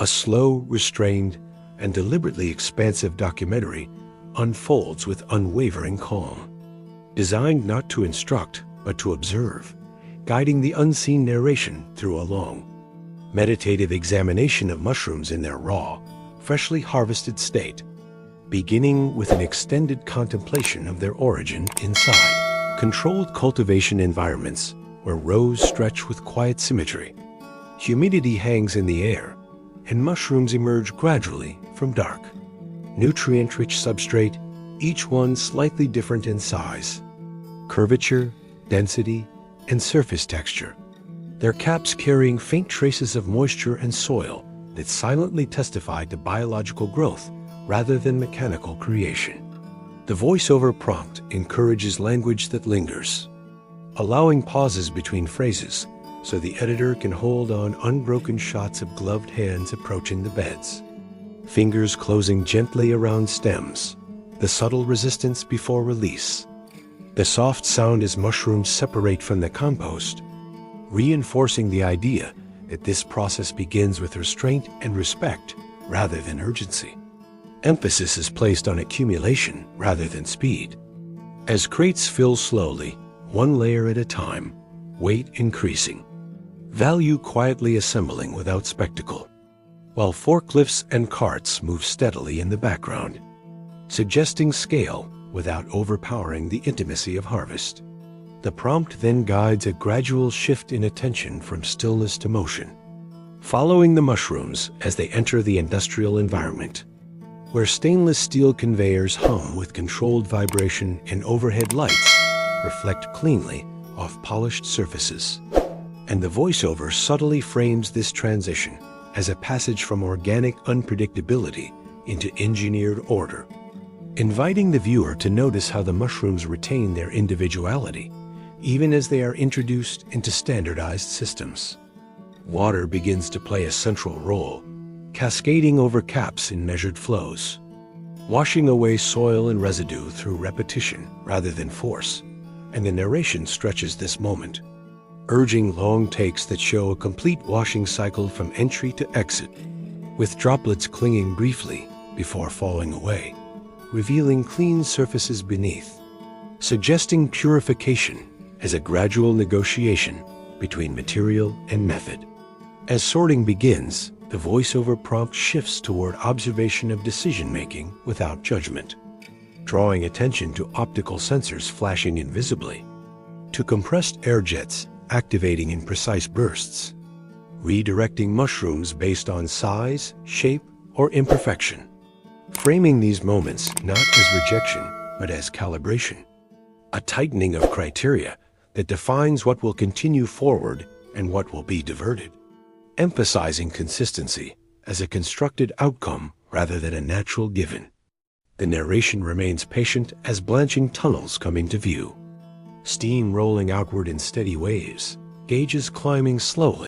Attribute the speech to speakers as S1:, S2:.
S1: A slow, restrained, and deliberately expansive documentary unfolds with unwavering calm. Designed not to instruct, but to observe, guiding the unseen narration through a long, meditative examination of mushrooms in their raw, freshly harvested state, beginning with an extended contemplation of their origin inside controlled cultivation environments where rows stretch with quiet symmetry. Humidity hangs in the air, and mushrooms emerge gradually from dark, nutrient-rich substrate, each one slightly different in size, curvature, density, and surface texture, their caps carrying faint traces of moisture and soil that silently testify to biological growth rather than mechanical creation. The voiceover prompt encourages language that lingers, allowing pauses between phrases so the editor can hold on unbroken shots of gloved hands approaching the beds, fingers closing gently around stems, the subtle resistance before release, the soft sound as mushrooms separate from the compost, reinforcing the idea that this process begins with restraint and respect rather than urgency. Emphasis is placed on accumulation rather than speed. As crates fill slowly, one layer at a time, weight increasing, value quietly assembling without spectacle, while forklifts and carts move steadily in the background, suggesting scale without overpowering the intimacy of harvest. The prompt then guides a gradual shift in attention from stillness to motion, following the mushrooms as they enter the industrial environment, where stainless steel conveyors hum with controlled vibration and overhead lights reflect cleanly off polished surfaces. And the voiceover subtly frames this transition as a passage from organic unpredictability into engineered order, inviting the viewer to notice how the mushrooms retain their individuality, even as they are introduced into standardized systems. Water begins to play a central role, cascading over caps in measured flows, washing away soil and residue through repetition rather than force, and the narration stretches this moment, urging long takes that show a complete washing cycle from entry to exit, with droplets clinging briefly before falling away, revealing clean surfaces beneath, suggesting purification as a gradual negotiation between material and method. As sorting begins, the voiceover prompt shifts toward observation of decision-making without judgment, drawing attention to optical sensors flashing invisibly, to compressed air jets activating in precise bursts, redirecting mushrooms based on size, shape, or imperfection, framing these moments not as rejection, but as calibration, a tightening of criteria that defines what will continue forward and what will be diverted, emphasizing consistency as a constructed outcome rather than a natural given. The narration remains patient as blanching tunnels come into view, steam rolling outward in steady waves, gauges climbing slowly,